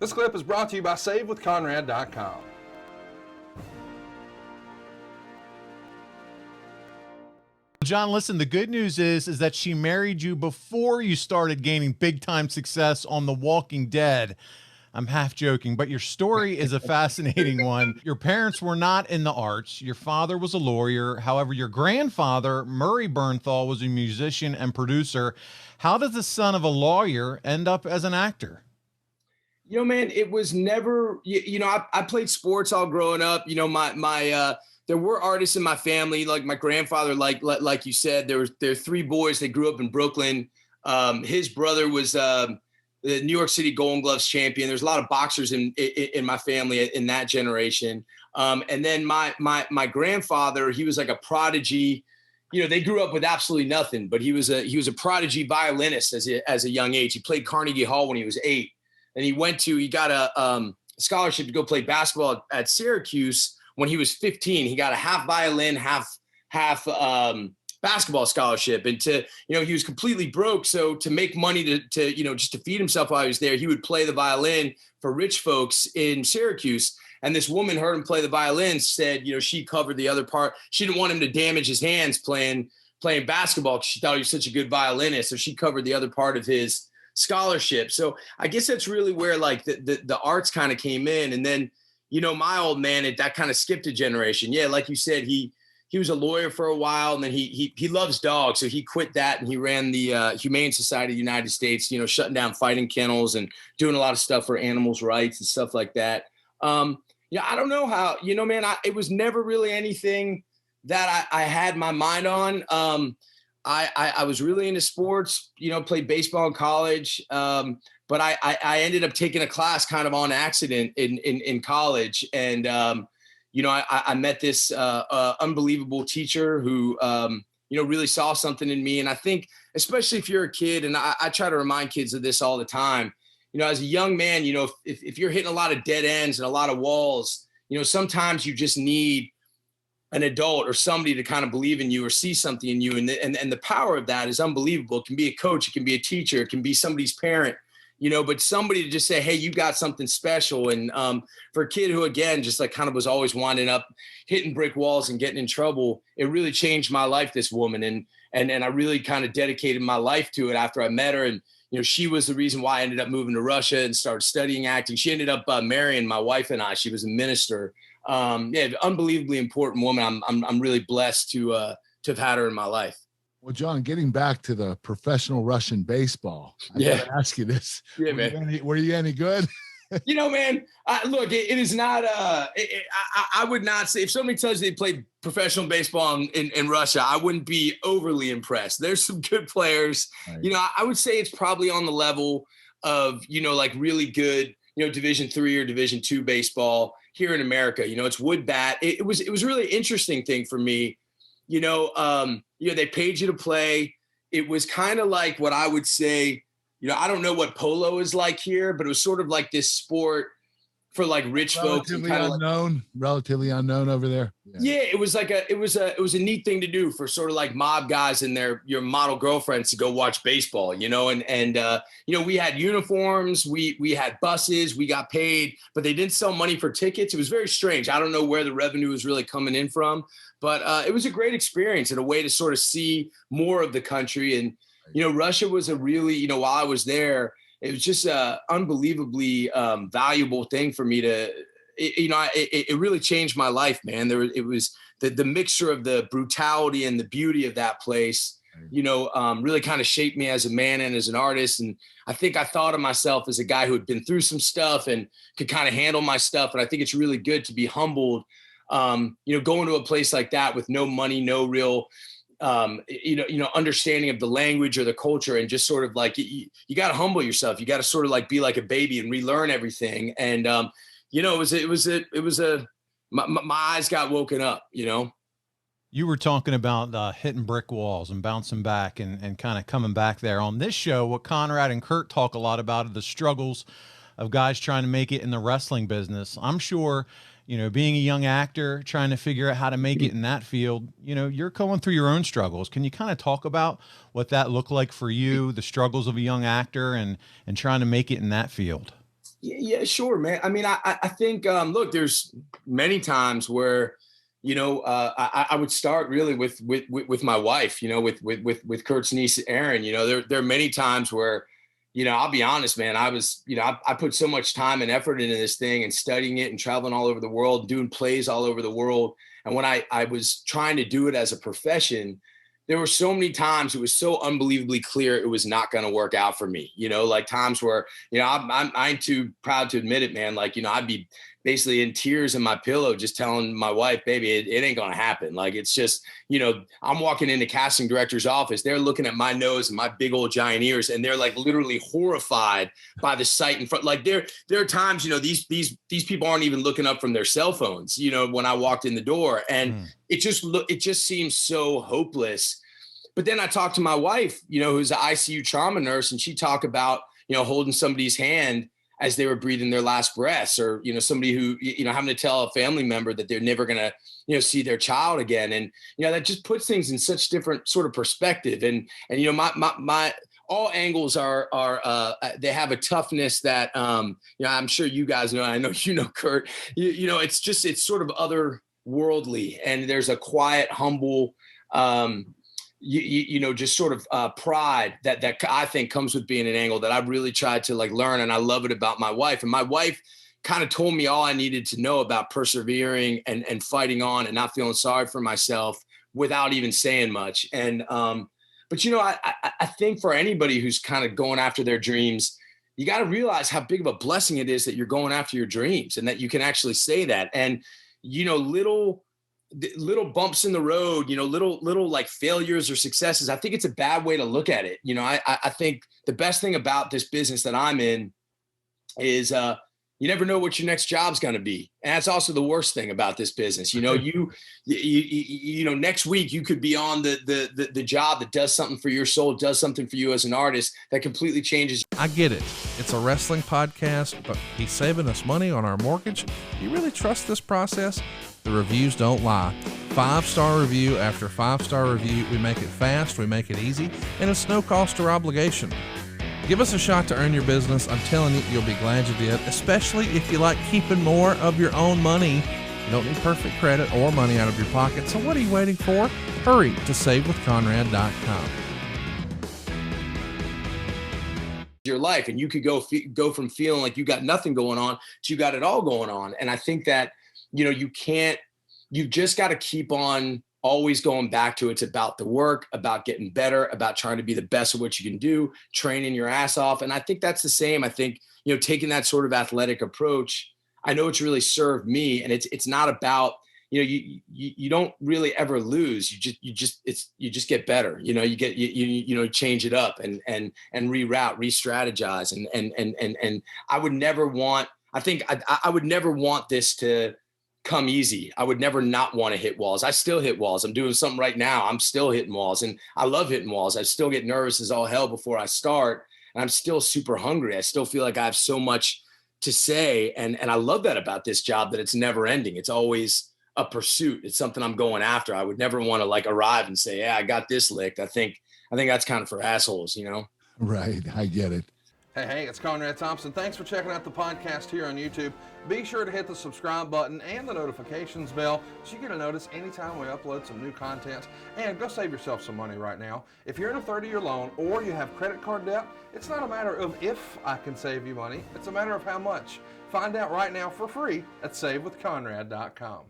This clip is brought to you by SaveWithConrad.com. Jon, listen, the good news is that she married you before you started gaining big-time success on The Walking Dead. I'm half joking, but your story is a fascinating one. Your parents were not in the arts. Your father was a lawyer. However, your grandfather, Murray Bernthal, was a musician and producer. How does the son of a lawyer end up as an actor? You know, man, it was never, I played sports all growing up. You know, there were artists in my family, like my grandfather, like you said, there are three boys that grew up in Brooklyn. His brother was the New York City Golden Gloves champion. There's a lot of boxers in my family in that generation. And then my grandfather, he was like a prodigy. You know, they grew up with absolutely nothing, but he was a prodigy violinist as a young age. He played Carnegie Hall when he was 8. And he got a scholarship to go play basketball at Syracuse when he was 15. He got a half violin, half basketball scholarship. And he was completely broke. So to make money to just to feed himself while he was there, he would play the violin for rich folks in Syracuse. And this woman heard him play the violin, said, she covered the other part. She didn't want him to damage his hands playing basketball because she thought he was such a good violinist. So she covered the other part of his scholarship. So I guess that's really where like the arts kind of came in. And then, my old man, that kind of skipped a generation. Yeah. Like you said, he was a lawyer for a while, and then he loves dogs. So he quit that and he ran the Humane Society of the United States, shutting down fighting kennels and doing a lot of stuff for animals' rights and stuff like that. I don't know how, man, it was never really anything that I had my mind on. I was really into sports, played baseball in college. But I ended up taking a class kind of on accident in college. And, I met this unbelievable teacher who, really saw something in me. And I think, especially if you're a kid, and I try to remind kids of this all the time, as a young man, if you're hitting a lot of dead ends and a lot of walls, sometimes you just need an adult or somebody to kind of believe in you or see something in you. And the power of that is unbelievable. It can be a coach, it can be a teacher, it can be somebody's parent, but somebody to just say, hey, you got something special. And for a kid who, again, just like kind of was always winding up, hitting brick walls and getting in trouble, it really changed my life, this woman. And I really kind of dedicated my life to it after I met her. And, she was the reason why I ended up moving to Russia and started studying acting. She ended up marrying my wife and I. She was a minister. Unbelievably important woman. I'm really blessed to have had her in my life. Well, Jon, getting back to the professional Russian baseball, I gotta ask you this. Yeah, man. Were you any good? Man, look, it is not, I would not say, if somebody tells you they played professional baseball in Russia, I wouldn't be overly impressed. There's some good players. Right. I would say it's probably on the level of, like really good, Division III or Division II baseball here in America. It's wood bat. It was a really interesting thing for me. They paid you to play. It was kind of like what I would say, I don't know what polo is like here, but it was sort of like this sport for like rich folks. Relatively unknown over there. Yeah, it was a neat thing to do for sort of like mob guys and your model girlfriends to go watch baseball, and we had uniforms, we had buses, we got paid, but they didn't sell money for tickets. It was very strange. I don't know where the revenue was really coming in from, but it was a great experience and a way to sort of see more of the country. And, Russia was a really, while I was there, it was just a unbelievably valuable thing for me to, it really changed my life, man. It was the mixture of the brutality and the beauty of that place, really kind of shaped me as a man and as an artist. And I think I thought of myself as a guy who had been through some stuff and could kind of handle my stuff. And I think it's really good to be humbled, going to a place like that with no money, no real, understanding of the language or the culture, and just sort of like, you got to humble yourself. You got to sort of like be like a baby and relearn everything. And, my eyes got woken up, You were talking about hitting brick walls and bouncing back and kind of coming back there. On this show, what Conrad and Kurt talk a lot about are the struggles of guys trying to make it in the wrestling business. I'm sure, being a young actor, trying to figure out how to make it in that field, you're going through your own struggles. Can you kind of talk about what that looked like for you, the struggles of a young actor and trying to make it in that field? Yeah, sure, man. I mean, I think, look, there's many times where, I would start really with my wife, with Kurt's niece, Erin. There are many times where, I'll be honest, man, I put so much time and effort into this thing and studying it and traveling all over the world, doing plays all over the world. And when I was trying to do it as a profession, there were so many times it was so unbelievably clear it was not going to work out for me, like times where, I ain't too proud to admit it, man. Like, I'd be basically in tears in my pillow, just telling my wife, baby, it ain't going to happen. Like, it's just, I'm walking into casting director's office. They're looking at my nose and my big old giant ears, and they're like literally horrified by the sight in front. Like there are times, these people aren't even looking up from their cell phones, when I walked in the door, and it just seems so hopeless. But then I talked to my wife, who's an ICU trauma nurse, and she talked about, holding somebody's hand as they were breathing their last breaths, or, somebody who, having to tell a family member that they're never going to, see their child again. And, that just puts things in such different sort of perspective. And my all angles are they have a toughness that, I'm sure you guys know, I know, Kurt, it's sort of otherworldly, and there's a quiet, humble, just sort of pride that I think comes with being an angle that I've really tried to like learn. And I love it about my wife. And my wife kind of told me all I needed to know about persevering and fighting on and not feeling sorry for myself without even saying much. And, but I think for anybody who's kind of going after their dreams, you got to realize how big of a blessing it is that you're going after your dreams and that you can actually say that. And, little bumps in the road, little like failures or successes, I think it's a bad way to look at it. I think the best thing about this business that I'm in is you never know what your next job's going to be. And that's also the worst thing about this business. You next week you could be on the job that does something for your soul, does something for you as an artist that completely changes. I get it. It's a wrestling podcast, but he's saving us money on our mortgage. Do you really trust this process? The reviews don't lie. 5-star review after 5-star review. We make it fast, we make it easy, and it's no cost or obligation. Give us a shot to earn your business. I'm telling you, you'll be glad you did, especially if you like keeping more of your own money. You don't need perfect credit or money out of your pocket, so what are you waiting for? Hurry to savewithconrad.com. Your life, and you could go from feeling like you got nothing going on to you got it all going on. And I think that you've just got to keep on always going back to it's about the work, about getting better, about trying to be the best at what you can do, training your ass off. And I think that's the same. I think, taking that sort of athletic approach, I know it's really served me. And it's not about, you don't really ever lose. You just get better. You change it up and reroute, re-strategize. And I would never want, I would never want this to come easy. I would never not want to hit walls. I still hit walls. I'm doing something right now. I'm still hitting walls, and I love hitting walls. I still get nervous as all hell before I start, and I'm still super hungry. I still feel like I have so much to say. And I love that about this job, that it's never ending. It's always a pursuit. It's something I'm going after. I would never want to like arrive and say, yeah, I got this licked. I think that's kind of for assholes, Right. I get it. Hey, it's Conrad Thompson. Thanks for checking out the podcast here on YouTube. Be sure to hit the subscribe button and the notifications bell so you get a notice anytime we upload some new content. And go save yourself some money right now. If you're in a 30-year loan or you have credit card debt, it's not a matter of if I can save you money. It's a matter of how much. Find out right now for free at savewithconrad.com.